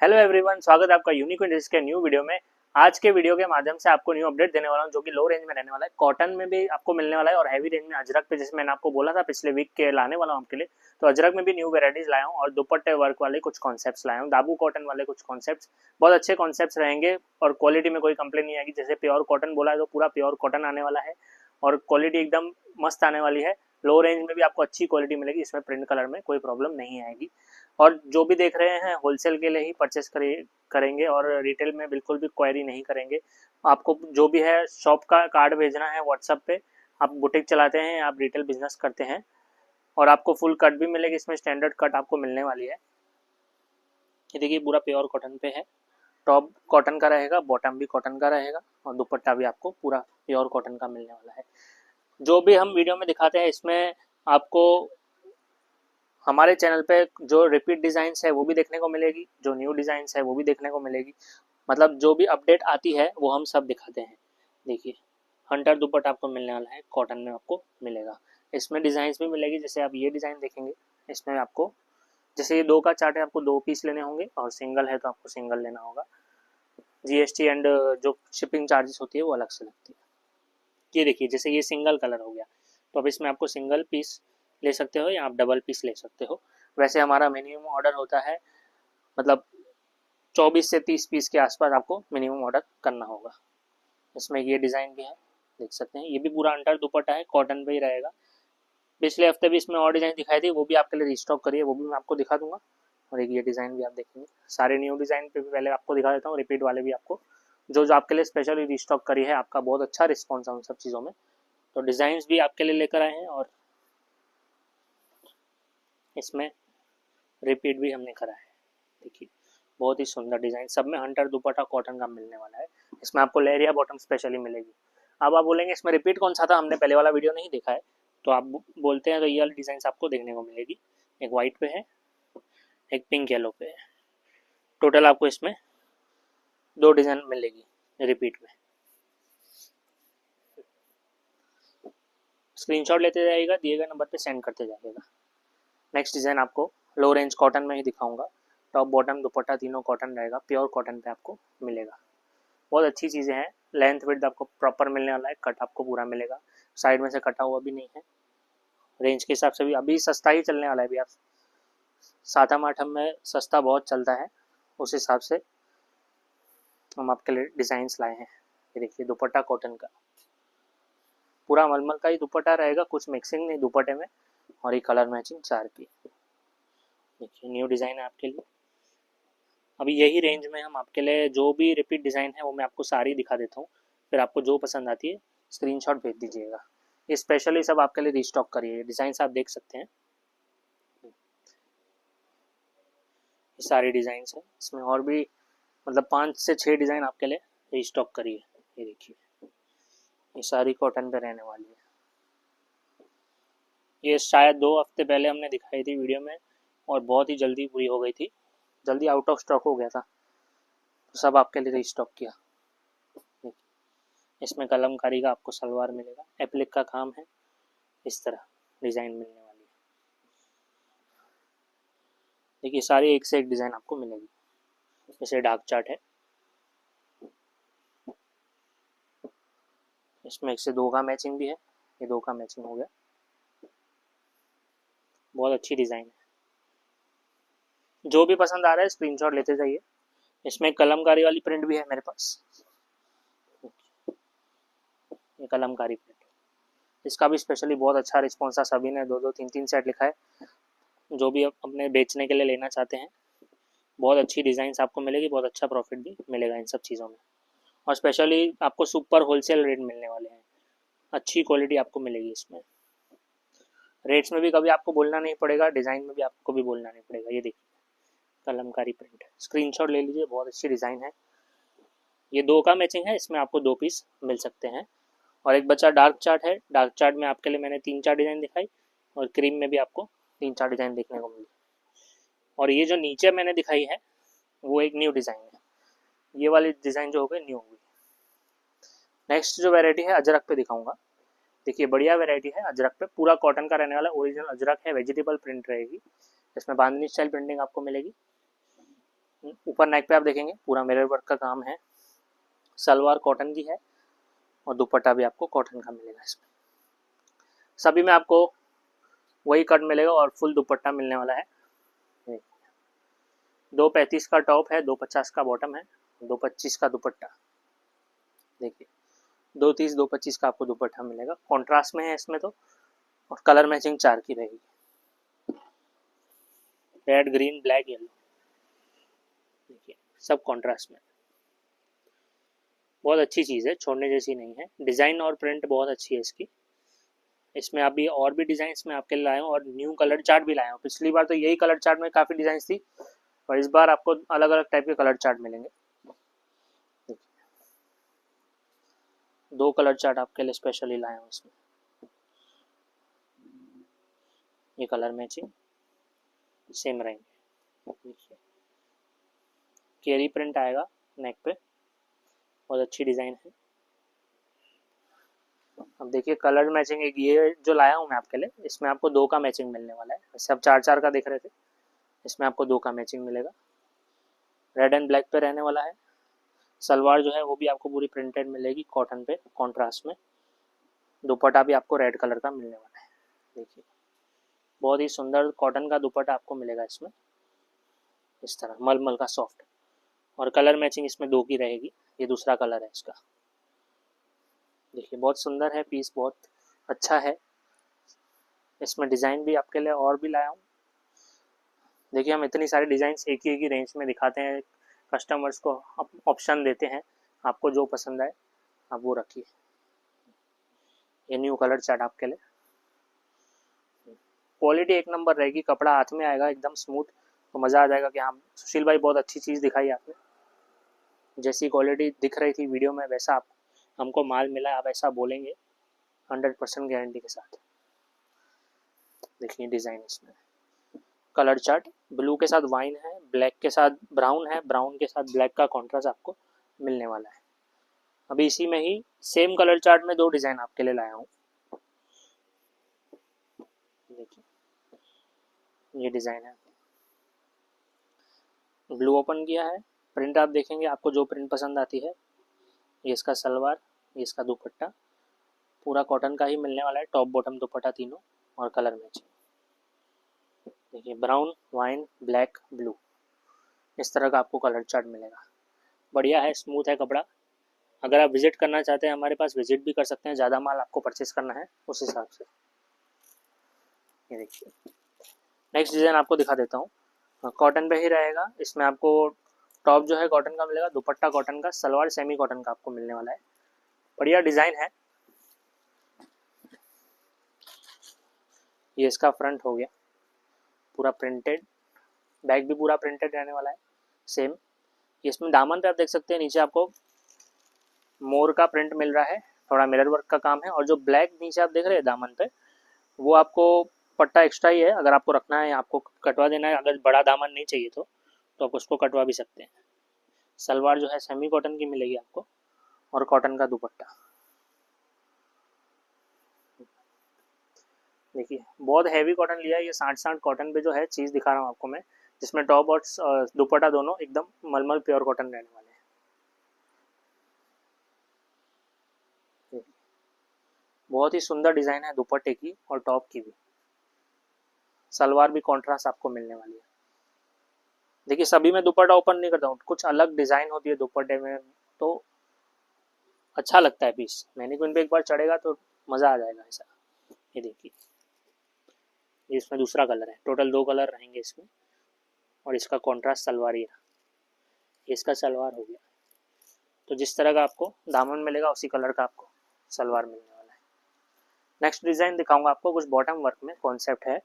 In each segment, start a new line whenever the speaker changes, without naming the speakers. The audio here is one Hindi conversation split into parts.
हेलो एवरीवन, स्वागत है आपका यूनिक इंडस्ट्रीज के न्यू वीडियो में। आज के वीडियो के माध्यम से आपको न्यू अपडेट देने वाला हूं, जो कि लो रेंज में रहने वाला है। कॉटन में भी आपको मिलने वाला है और हैवी रेंज में अजरक पे, जैसे मैंने आपको बोला था पिछले वीक के लाने वाला हूं आपके लिए, तो अजरक में भी न्यू वेराइटीज लाया हूं और दुपट्टे वर्क वाले कुछ कॉन्सेप्ट्स लाया हूं, दाबू कॉटन वाले कुछ कॉन्सेप्ट्स। बहुत अच्छे कॉन्सेप्ट्स रहेंगे और क्वालिटी में कोई कंप्लेन नहीं आएगी। जैसे प्योर कॉटन बोला है तो पूरा प्योर कॉटन आने वाला है और क्वालिटी एकदम मस्त आने वाली है। लो रेंज में भी आपको अच्छी क्वालिटी मिलेगी, इसमें प्रिंट कलर में कोई प्रॉब्लम नहीं आएगी। और जो भी देख रहे हैं होलसेल के लिए ही परचेस करेंगे और रिटेल में बिल्कुल भी क्वेरी नहीं करेंगे। आपको जो भी है शॉप का कार्ड भेजना है व्हाट्सएप पे। आप बुटीक चलाते हैं, आप रिटेल बिजनेस करते हैं और आपको फुल कट भी मिलेगी। इसमें स्टैंडर्ड कट आपको मिलने वाली है। ये देखिए पूरा प्योर कॉटन पे है। टॉप कॉटन का रहेगा, बॉटम भी कॉटन का रहेगा और दुपट्टा भी आपको पूरा प्योर कॉटन का मिलने वाला है। जो भी हम वीडियो में दिखाते हैं इसमें आपको हमारे चैनल पे जो रिपीट डिजाइन्स है वो भी देखने को मिलेगी, जो न्यू डिजाइन्स है वो भी देखने को मिलेगी। मतलब जो भी अपडेट आती है वो हम सब दिखाते हैं। देखिए हंटर दुपट्टा आपको मिलने वाला है, कॉटन में आपको मिलेगा। इसमें डिजाइन्स भी मिलेगी। जैसे आप ये डिजाइन देखेंगे, इसमें आपको जैसे ये 2 का चार्ट है, आपको 2 पीस लेने होंगे और सिंगल है तो आपको सिंगल लेना होगा। जीएसटी एंड जो शिपिंग चार्जेस होती है वो अलग से लगती है। ये देखिए जैसे ये सिंगल कलर हो गया, तो अब इसमें आपको सिंगल पीस ले सकते हो या आप डबल पीस ले सकते हो। वैसे हमारा मिनिमम ऑर्डर होता है, मतलब 24 से 30 पीस के आसपास आपको मिनिमम ऑर्डर करना होगा। इसमें ये डिज़ाइन भी है, देख सकते हैं। ये भी पूरा अंडर दुपट्टा है, कॉटन पे ही रहेगा। पिछले हफ्ते भी इसमें और डिज़ाइन दिखाई थी, वो भी आपके लिए रिस्टॉक करिए, वो भी मैं आपको दिखा दूंगा। और एक ये डिज़ाइन भी आप देखेंगे। सारे न्यू डिज़ाइन पे भी पहले आपको दिखा देता हूँ, रिपीट वाले भी आपको जो जो आपके लिए स्पेशली रिस्टॉक करी है। आपका बहुत अच्छा रिस्पॉन्स है उन सब चीज़ों में, तो डिज़ाइंस भी आपके लिए लेकर आए हैं और इसमें रिपीट भी हमने करा है। देखिए बहुत ही सुंदर डिज़ाइन, सब में हंटर दुपट्टा कॉटन का मिलने वाला है। इसमें आपको लेरिया बॉटम स्पेशली मिलेगी। अब आप बोलेंगे इसमें रिपीट कौन सा था, हमने पहले वाला वीडियो नहीं देखा है, तो आप बोलते हैं तो ये वाली डिज़ाइन आपको देखने को मिलेगी। एक वाइट पे है, एक पिंक येलो पे है। टोटल आपको इसमें 2 डिज़ाइन मिलेगी रिपीट में। स्क्रीनशॉट लेते जाइएगा, दिए गए नंबर पे सेंड करते जाइएगा। नेक्स्ट डिज़ाइन आपको लो रेंज कॉटन में ही दिखाऊंगा। टॉप बॉटम दुपट्टा तीनों कॉटन रहेगा, प्योर कॉटन पे आपको मिलेगा। बहुत अच्छी चीज़ें हैं। लेंथ विड्थ आपको प्रॉपर मिलने वाला है, कट आपको पूरा मिलेगा, साइड में से कटा हुआ भी नहीं है। रेंज के हिसाब से भी अभी सस्ता ही चलने वाला है। अभी आप 7-8 में सस्ता बहुत चलता है, उस हिसाब से हम आपके लिए डिज़ाइंस लाए हैं। ये देखिए दुपट्टा कॉटन का, पूरा मलमल का ही दुपट्टा रहेगा, कुछ मिक्सिंग नहीं दुपट्टे में। और ये कलर मैचिंग 4 की देखिए न्यू डिज़ाइन है आपके लिए। अभी यही रेंज में हम आपके लिए जो भी रिपीट डिज़ाइन है वो मैं आपको सारी दिखा देता हूँ, फिर आपको जो पसंद आती है स्क्रीनशॉट भेज दीजिएगा। ये स्पेशली सब आपके लिए रिस्टॉक करिए। डिज़ाइन आप देख सकते हैं, ये सारी डिज़ाइन है। इसमें और भी मतलब 5 से 6 डिज़ाइन आपके लिए रिस्टॉक करिए। ये देखिए ये सारी कॉटन पे रहने वाली है। ये शायद 2 हफ्ते पहले हमने दिखाई थी वीडियो में और बहुत ही जल्दी पूरी हो गई थी, जल्दी आउट ऑफ स्टॉक हो गया था, तो सब आपके लिए रिस्टॉक किया। इसमें कलमकारी का आपको सलवार मिलेगा, एप्लिक का काम है, इस तरह डिज़ाइन मिलने वाली है। देखिए सारी एक से एक डिज़ाइन आपको मिलेगी। जैसे डार्क चार्ट है, इसमें 1 से 2 का मैचिंग भी है, ये 2 का मैचिंग हो गया। बहुत अच्छी डिज़ाइन है। जो भी पसंद आ रहा है स्क्रीनशॉट लेते जाइए। इसमें कलमकारी वाली प्रिंट भी है मेरे पास, ये कलमकारी प्रिंट, इसका भी स्पेशली बहुत अच्छा रिस्पॉन्स था। सभी ने 2-2 3-3 सेट लिखा है। जो भी अपने बेचने के लिए लेना चाहते हैं, बहुत अच्छी डिज़ाइंस आपको मिलेगी, बहुत अच्छा प्रॉफिट भी मिलेगा इन सब चीज़ों में। और स्पेशली आपको सुपर होलसेल रेट मिलने वाले हैं, अच्छी क्वालिटी आपको मिलेगी इसमें। रेट्स में भी कभी आपको बोलना नहीं पड़ेगा, डिज़ाइन में भी आपको भी बोलना नहीं पड़ेगा। ये देखिए कलमकारी प्रिंट, स्क्रीनशॉट ले लीजिए, बहुत अच्छी डिज़ाइन है। ये 2 का मैचिंग है, इसमें आपको 2 पीस मिल सकते हैं। और एक बचा डार्क चार्ट है, डार्क चार्ट में आपके लिए मैंने 3-4 डिज़ाइन दिखाई और क्रीम में भी आपको 3-4 डिज़ाइन देखने को मिली। और ये जो नीचे मैंने दिखाई है वो एक न्यू डिज़ाइन है, ये वाली डिज़ाइन जो हो गई न्यू होगी। नेक्स्ट जो वैरायटी है अजरक पे दिखाऊंगा। देखिए बढ़िया वैरायटी है अजरक पे, पूरा कॉटन का रहने वाला, ओरिजिनल अजरक है, वेजिटेबल प्रिंट रहेगी। इसमें बांधनी स्टाइल प्रिंटिंग आपको मिलेगी। ऊपर नेक पे आप देखेंगे पूरा मिरर वर्क का काम है। सलवार कॉटन की है और दुपट्टा भी आपको कॉटन का मिलेगा। इसमें सभी में आपको वही कट मिलेगा और फुल दुपट्टा मिलने वाला है। 235 का टॉप है, 250 का बॉटम है, 225 का दुपट्टा। देखिए 230 225 का आपको दुपट्टा मिलेगा। कॉन्ट्रास्ट में है इसमें तो, और कलर मैचिंग 4 की रहेगी, रेड ग्रीन ब्लैक येलो। देखिए सब कॉन्ट्रास्ट में, बहुत अच्छी चीज़ है, छोड़ने जैसी नहीं है। डिज़ाइन और प्रिंट बहुत अच्छी है इसकी। इसमें अभी और भी डिज़ाइन में आपके लिए लाए हूँ और न्यू कलर चार्ट भी लाए हूँ। पिछली बार तो यही कलर चार्ट में काफ़ी डिज़ाइन थी और इस बार आपको अलग अलग टाइप के कलर चार्ट मिलेंगे। 2 कलर चार्ट आपके लिए स्पेशली लाए हूँ इसमें। ये कलर मैचिंग सेम रहेंगे। केरी प्रिंट आएगा नेक पे, बहुत अच्छी डिज़ाइन है। अब देखिए कलर मैचिंग एक ये जो लाया हूँ मैं आपके लिए, इसमें आपको 2 का मैचिंग मिलने वाला है। वैसे आप 4 का देख रहे थे, इसमें आपको 2 का मैचिंग मिलेगा। रेड एंड ब्लैक पे रहने वाला है। सलवार जो है वो भी आपको पूरी प्रिंटेड मिलेगी कॉटन पे कॉन्ट्रास्ट में। दुपट्टा भी आपको रेड कलर का मिलने वाला है। देखिए बहुत ही सुंदर कॉटन का दुपट्टा आपको मिलेगा इसमें, इस तरह मलमल का सॉफ्ट। और कलर मैचिंग इसमें 2 की रहेगी। ये दूसरा कलर है इसका। देखिए बहुत सुंदर है पीस, बहुत अच्छा है। इसमें डिज़ाइन भी आपके लिए और भी लाया हूँ। देखिए हम इतनी सारी डिज़ाइन एक ही रेंज में दिखाते हैं, कस्टमर्स को ऑप्शन देते हैं, आपको जो पसंद आए आप वो रखिए। ये न्यू कलर चार्ट आपके लिए, क्वालिटी एक नंबर रहेगी, कपड़ा हाथ में आएगा एकदम स्मूथ, तो मज़ा आ जाएगा कि हाँ सुशील भाई बहुत अच्छी चीज़ दिखाई आपने। जैसी क्वालिटी दिख रही थी वीडियो में वैसा आप हमको माल मिला, आप ऐसा बोलेंगे 100% गारंटी के साथ। देखिए डिज़ाइन इसमें कलर चार्ट ब्लू के साथ वाइन है, ब्लैक के साथ ब्राउन है, ब्राउन के साथ ब्लैक का कॉन्ट्रास्ट आपको मिलने वाला है। अभी इसी में ही सेम कलर चार्ट में 2 डिज़ाइन आपके लिए लाया हूँ। देखिए ये डिज़ाइन है, ब्लू ओपन किया है। प्रिंट आप देखेंगे, आपको जो प्रिंट पसंद आती है। ये इसका सलवार, ये इसका दुपट्टा, पूरा कॉटन का ही मिलने वाला है, टॉप बॉटम दुपट्टा तीनों, और कलर मैचिंग। देखिए ब्राउन वाइन ब्लैक ब्लू, इस तरह का आपको कलर चार्ट मिलेगा। बढ़िया है, स्मूथ है कपड़ा। अगर आप विजिट करना चाहते हैं हमारे पास, विजिट भी कर सकते हैं, ज़्यादा माल आपको परचेस करना है उस हिसाब से। ये देखिए नेक्स्ट डिज़ाइन आपको दिखा देता हूँ। कॉटन पे ही रहेगा। इसमें आपको टॉप जो है कॉटन का मिलेगा, दुपट्टा कॉटन का, सलवार सेमी कॉटन का आपको मिलने वाला है। बढ़िया डिज़ाइन है। ये इसका फ्रंट हो गया पूरा प्रिंटेड, बैक भी पूरा प्रिंटेड रहने वाला है सेम। इसमें दामन पे आप देख सकते हैं नीचे आपको मोर का प्रिंट मिल रहा है, थोड़ा मिरर वर्क का काम है। और जो ब्लैक नीचे आप देख रहे हैं दामन पे, वो आपको पट्टा एक्स्ट्रा ही है। अगर आपको रखना है, आपको कटवा देना है, अगर बड़ा दामन नहीं चाहिए तो आप उसको कटवा भी सकते हैं। सलवार जो है सेमी कॉटन की मिलेगी आपको, और कॉटन का दुपट्टा। देखिए बहुत हैवी कॉटन लिया है, ये 60 कॉटन पे जो है चीज़ दिखा रहा हूँ आपको मैं, जिसमें टॉप और दुपट्टा दोनों एकदम मलमल प्योर कॉटन रहने वाले हैं। बहुत ही सुंदर डिज़ाइन है दुपट्टे की और टॉप की भी। सलवार भी कॉन्ट्रास्ट आपको मिलने वाली है। देखिए सभी में दुपट्टा ओपन नहीं करता हूँ, कुछ अलग डिज़ाइन होती है दुपट्टे में, तो अच्छा लगता है पीस। मैनीक्विन पे एक बार चढ़ेगा तो मज़ा आ जाएगा ऐसा। ये देखिए ये इसमें दूसरा कलर है, टोटल 2 कलर रहेंगे इसमें, और इसका कॉन्ट्रास्ट सलवार ही रहा। इसका सलवार हो गया, तो जिस तरह का आपको दामन मिलेगा उसी कलर का आपको सलवार मिलने वाला है। नेक्स्ट डिज़ाइन दिखाऊंगा आपको, कुछ बॉटम वर्क में कॉन्सेप्ट है।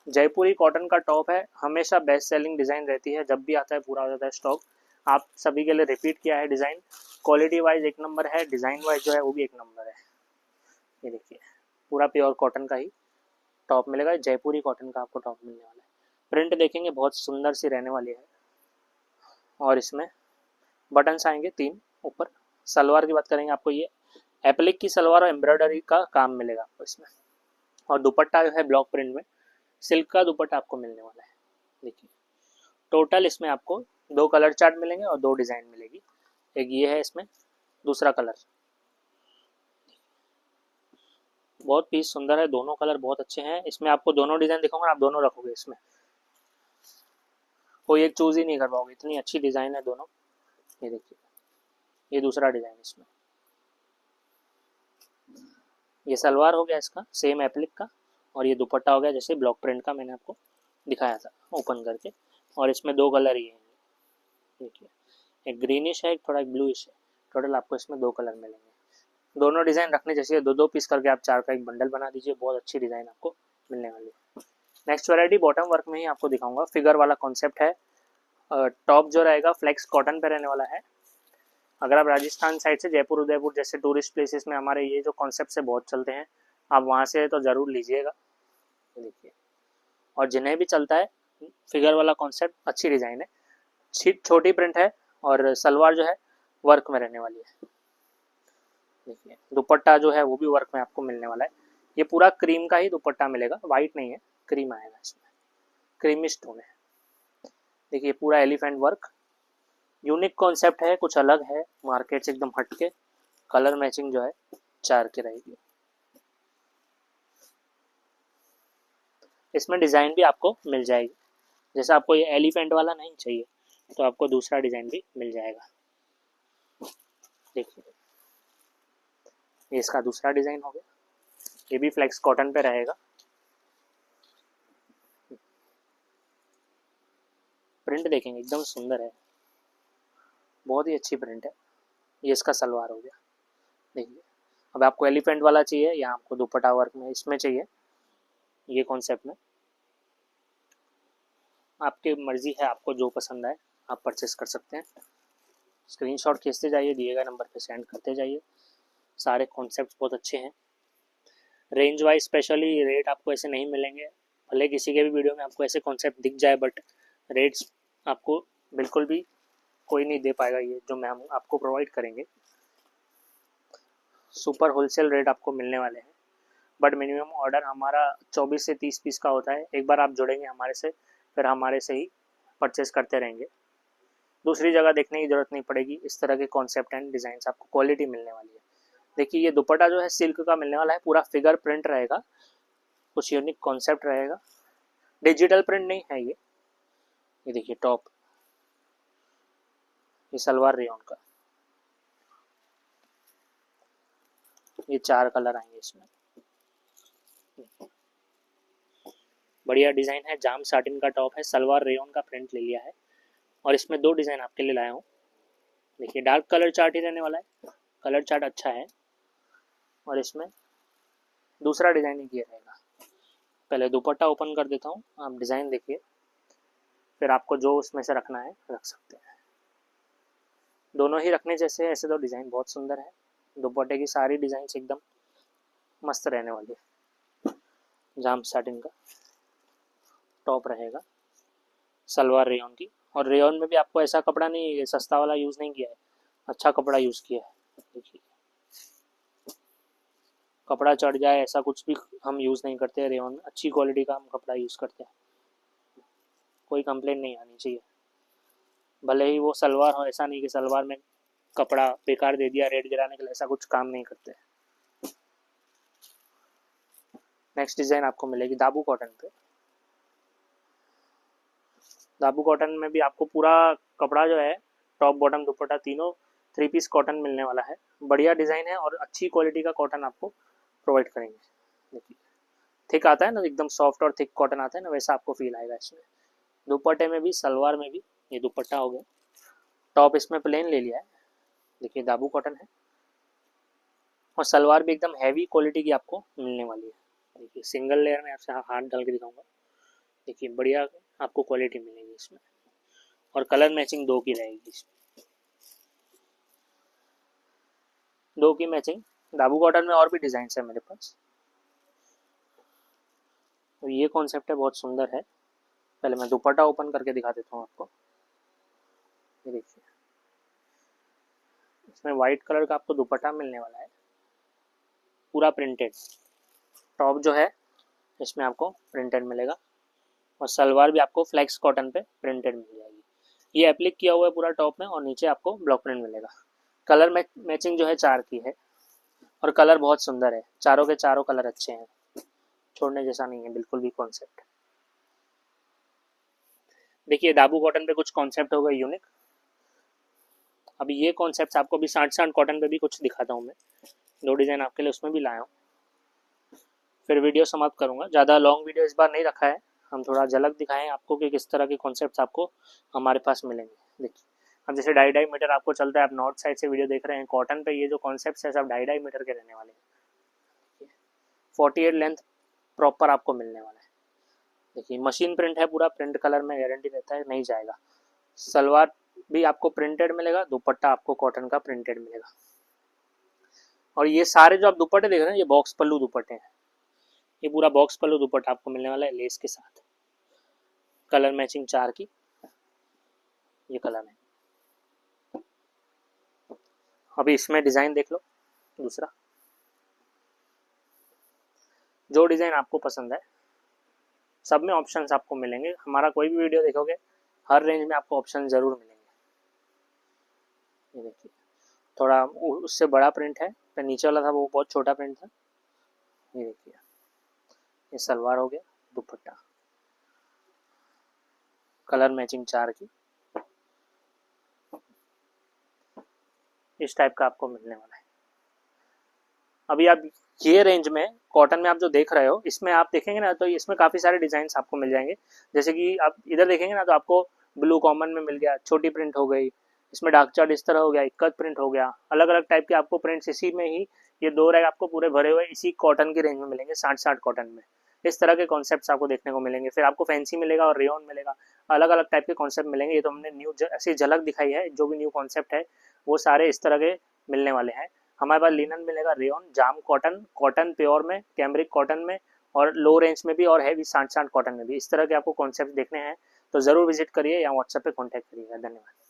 जयपुरी कॉटन का टॉप है, हमेशा बेस्ट सेलिंग डिज़ाइन रहती है, जब भी आता है पूरा हो जाता है स्टॉक। आप सभी के लिए रिपीट किया है डिज़ाइन, क्वालिटी वाइज एक नंबर है, डिज़ाइन वाइज जो है वो भी एक नंबर है। ये देखिए पूरा प्योर कॉटन का ही टॉप मिलेगा, जयपुरी कॉटन का आपको टॉप मिलने वाला है। प्रिंट देखेंगे बहुत सुंदर सी रहने वाली है, और इसमें बटन्स आएंगे 3 ऊपर। सलवार की बात करेंगे, आपको ये एप्लिक की सलवार और एम्ब्रॉयडरी का काम मिलेगा आपको इसमें। और दुपट्टा जो है ब्लॉक प्रिंट में सिल्क का दुपट्टा आपको मिलने वाला है। देखिए टोटल इसमें आपको 2 कलर चार्ट मिलेंगे और 2 डिज़ाइन मिलेगी। एक ये है, इसमें दूसरा कलर, बहुत पीस सुंदर है, दोनों कलर बहुत अच्छे हैं। इसमें आपको दोनों डिज़ाइन दिखाऊंगा, आप दोनों रखोगे, इसमें कोई एक चूज़ ही नहीं कर पाओगे, इतनी अच्छी डिज़ाइन है दोनों। ये देखिए, ये दूसरा डिज़ाइन इसमें, ये सलवार हो गया इसका सेम एप्लिक का, और ये दुपट्टा हो गया जैसे ब्लॉक प्रिंट का मैंने आपको दिखाया था ओपन करके। और इसमें 2 कलर ही हैं, देखिए, एक ग्रीनिश है, एक थोड़ा ब्लूइश है। टोटल आपको इसमें 2 कलर मिलेंगे। दोनों डिज़ाइन रखने जैसे 2-2 पीस करके आप 4 का एक बंडल बना दीजिए, बहुत अच्छी डिज़ाइन आपको मिलने वाली है। नेक्स्ट वैरायटी बॉटम वर्क में ही आपको दिखाऊंगा, फिगर वाला कॉन्सेप्ट है। टॉप जो रहेगा फ्लेक्स कॉटन पे रहने वाला है। अगर आप राजस्थान साइड से जयपुर उदयपुर जैसे टूरिस्ट प्लेसेस में हमारे ये जो कॉन्सेप्ट से बहुत चलते हैं, आप वहाँ से तो ज़रूर लीजिएगा। देखिए, और जिन्हें भी चलता है फिगर वाला कॉन्सेप्ट, अच्छी डिज़ाइन है, छोटी प्रिंट है, और सलवार जो है वर्क में रहने वाली है। देखिए, दुपट्टा जो है वो भी वर्क में आपको मिलने वाला है। ये पूरा क्रीम का ही दुपट्टा मिलेगा, वाइट नहीं है, क्रीम आएगा इसमें, क्रीमी स्टोन है। देखिए, पूरा एलिफेंट वर्क, यूनिक कॉन्सेप्ट है, कुछ अलग है, मार्केट से एकदम हटके। कलर मैचिंग जो है 4 की रहेगी। इसमें डिज़ाइन भी आपको मिल जाएगी, जैसे आपको ये एलिफेंट वाला नहीं चाहिए तो आपको दूसरा डिज़ाइन भी मिल जाएगा। देखिए, ये इसका दूसरा डिज़ाइन हो गया, ये भी फ्लेक्स कॉटन पे रहेगा। प्रिंट देखेंगे एकदम सुंदर है, बहुत ही अच्छी प्रिंट है। ये इसका सलवार हो गया। देखिए, अब आपको एलिफेंट वाला चाहिए या आपको दुपट्टा वर्क में इसमें चाहिए, ये कॉन्सेप्ट में आपकी मर्जी है, आपको जो पसंद आए आप परचेस कर सकते हैं। स्क्रीनशॉट खींचते जाइए, दिए गए नंबर पे सेंड करते जाइए। सारे कॉन्सेप्ट बहुत अच्छे हैं। रेंज वाइज स्पेशली रेट आपको ऐसे नहीं मिलेंगे, भले किसी के भी वीडियो में आपको ऐसे कॉन्सेप्ट दिख जाए, बट रेट्स आपको बिल्कुल भी कोई नहीं दे पाएगा, ये जो मैं आपको प्रोवाइड करेंगे। सुपर होलसेल रेट आपको मिलने वाले हैं, बट मिनिमम ऑर्डर हमारा 24 से 30 पीस का होता है। एक बार आप जुड़ेंगे हमारे से, फिर हमारे से ही परचेस करते रहेंगे, दूसरी जगह देखने की ज़रूरत नहीं पड़ेगी। इस तरह के कॉन्सेप्ट एंड डिज़ाइन आपको क्वालिटी मिलने वाली है। देखिए, ये दुपट्टा जो है सिल्क का मिलने वाला है, पूरा फिगर प्रिंट रहेगा, कुछ यूनिक कॉन्सेप्ट रहेगा, डिजिटल प्रिंट नहीं है ये देखिए टॉप, ये सलवार रेयॉन का, ये 4 कलर आएंगे इसमें। बढ़िया डिज़ाइन है, जाम साटिन का टॉप है, सलवार रेयॉन का प्रिंट ले लिया है, और इसमें 2 डिज़ाइन आपके लिए लाया हूँ। देखिए, डार्क कलर चार्ट ही रहने वाला है, कलर चार्ट अच्छा है, और इसमें दूसरा डिज़ाइन ही ये रहेगा। पहले दुपट्टा ओपन कर देता हूँ, आप डिज़ाइन देखिए, फिर आपको जो उसमें से रखना है रख सकते हैं। दोनों ही रखने जैसे, ऐसे तो डिज़ाइन बहुत सुंदर है। दुपट्टे की सारी डिज़ाइन एकदम मस्त रहने वाली है। जाम साटिन का टॉप रहेगा, सलवार रेयॉन की, और रेयॉन में भी आपको ऐसा कपड़ा नहीं, सस्ता वाला यूज़ नहीं किया है, अच्छा कपड़ा यूज़ किया है। देखिए, कपड़ा चढ़ जाए ऐसा कुछ भी हम यूज़ नहीं करते, रेयॉन अच्छी क्वालिटी का हम कपड़ा यूज़ करते हैं, कोई कंप्लेंट नहीं आनी चाहिए। भले ही वो सलवार हो, ऐसा नहीं कि सलवार में कपड़ा बेकार दे दिया रेट गिराने के लिए, ऐसा कुछ काम नहीं करते। नेक्स्ट डिज़ाइन आपको मिलेगी दाबू कॉटन पे। दाबू कॉटन में भी आपको पूरा कपड़ा जो है, टॉप बॉटम दुपट्टा तीनों 3 पीस कॉटन मिलने वाला है। बढ़िया डिज़ाइन है और अच्छी क्वालिटी का कॉटन आपको प्रोवाइड करेंगे। देखिए, थिक आता है ना, एकदम सॉफ्ट और थिक कॉटन आता है ना, वैसा आपको फील आएगा इसमें। दुपट्टे में भी, सलवार में भी, ये दुपट्टा हो गया, टॉप इसमें प्लेन ले लिया है। देखिए, दाबू कॉटन है, और सलवार भी एकदम हैवी क्वालिटी की आपको मिलने वाली है। देखिए, सिंगल लेयर में आपसे हाथ डाल के दिखाऊंगा। देखिए, बढ़िया आपको क्वालिटी मिलेगी इसमें, और कलर मैचिंग 2 की रहेगी इसमें, 2 की मैचिंग। दाबू कॉटन में और भी डिज़ाइन है मेरे पास, तो ये कॉन्सेप्ट है, बहुत सुंदर है। पहले मैं दुपट्टा ओपन करके दिखा देता हूँ आपको। ये देखिए, इसमें वाइट कलर का आपको दुपट्टा मिलने वाला है, पूरा प्रिंटेड। टॉप जो है इसमें आपको प्रिंटेड मिलेगा, और सलवार भी आपको फ्लेक्स कॉटन पे प्रिंटेड मिल जाएगी। ये एप्लिक किया हुआ है पूरा टॉप में और नीचे आपको ब्लॉक प्रिंट मिलेगा। कलर मैचिंग जो है 4 की है और कलर बहुत सुंदर है, चारों के चारों कलर अच्छे हैं, छोड़ने जैसा नहीं है बिल्कुल भी कॉन्सेप्ट। देखिए दाबू कॉटन पे कुछ कॉन्सेप्ट हो गए यूनिक। अभी ये कॉन्सेप्ट आपको भी 60 कॉटन पे भी कुछ दिखाता हूँ मैं, 2 डिज़ाइन आपके लिए उसमें भी लाया हूँ। फिर वीडियो समाप्त करूँगा, ज़्यादा लॉन्ग वीडियो इस बार नहीं रखा है, हम थोड़ा झलक दिखाएं आपको कि किस तरह के कॉन्सेप्ट्स आपको हमारे पास मिलेंगे। देखिए अब जैसे 2.5 मीटर आपको चलता है, आप नॉर्थ साइड से वीडियो देख रहे हैं, कॉटन पे ये जो कॉन्सेप्ट है सब 2.5 मीटर के रहने वाले हैं। 48 लेंथ प्रॉपर आपको मिलने वाला है। देखिए मशीन प्रिंट है पूरा, प्रिंट कलर में गारंटी रहता है, नहीं जाएगा। सलवार भी आपको प्रिंटेड मिलेगा, दुपट्टा आपको कॉटन का प्रिंटेड मिलेगा। और ये सारे जो आप दुपट्टे देख रहे हैं ये बॉक्स पल्लू दुपट्टे हैं, ये पूरा बॉक्स पल्लू दुपट्टा आपको मिलने वाला है लेस के साथ, कलर मैचिंग 4 की, ये कलर है। अभी इसमें डिज़ाइन देख लो दूसरा, जो डिज़ाइन आपको पसंद है सब में ऑप्शंस आपको मिलेंगे। हमारा कोई भी वीडियो देखोगे हर रेंज में आपको ऑप्शन ज़रूर मिलेंगे। ये देखिए थोड़ा उससे बड़ा प्रिंट है, तो नीचे वाला था वो बहुत छोटा प्रिंट था। ये देखिए ये सलवार हो गया, दुपट्टा कलर मैचिंग 4 की, इस टाइप का आपको मिलने वाला है। अभी आप ये रेंज में कॉटन में आप जो देख रहे हो इसमें आप देखेंगे ना तो इसमें काफ़ी सारे डिज़ाइन आपको मिल जाएंगे। जैसे कि आप इधर देखेंगे ना तो आपको ब्लू कॉमन में मिल गया, छोटी प्रिंट हो गई, इसमें डार्क चार्ट इस तरह हो गया, इक्कत प्रिंट हो गया, अलग अलग टाइप के आपको प्रिंट्स इसी में ही, ये 2 रैक आपको पूरे भरे हुए इसी कॉटन की रेंज में मिलेंगे, 60 कॉटन में। इस तरह के कॉन्सेप्ट्स आपको देखने को मिलेंगे। फिर आपको फैंसी मिलेगा और रेयन मिलेगा, अलग अलग टाइप के कॉन्सेप्ट मिलेंगे। ये तो हमने न्यू ऐसी झलक दिखाई है, जो भी न्यू कॉन्सेप्ट है वो सारे इस तरह के मिलने वाले हैं। हमारे पास लिनन मिलेगा, रेयन, जाम कॉटन, कॉटन प्योर में, कैमरिक कॉटन में और लो रेंज में भी और हैवी 60 कॉटन में भी। इस तरह के आपको कॉन्सेप्ट देखने हैं तो ज़रूर विजिट करिए या व्हाट्सएप पे कॉन्टैक्ट करिएगा। धन्यवाद।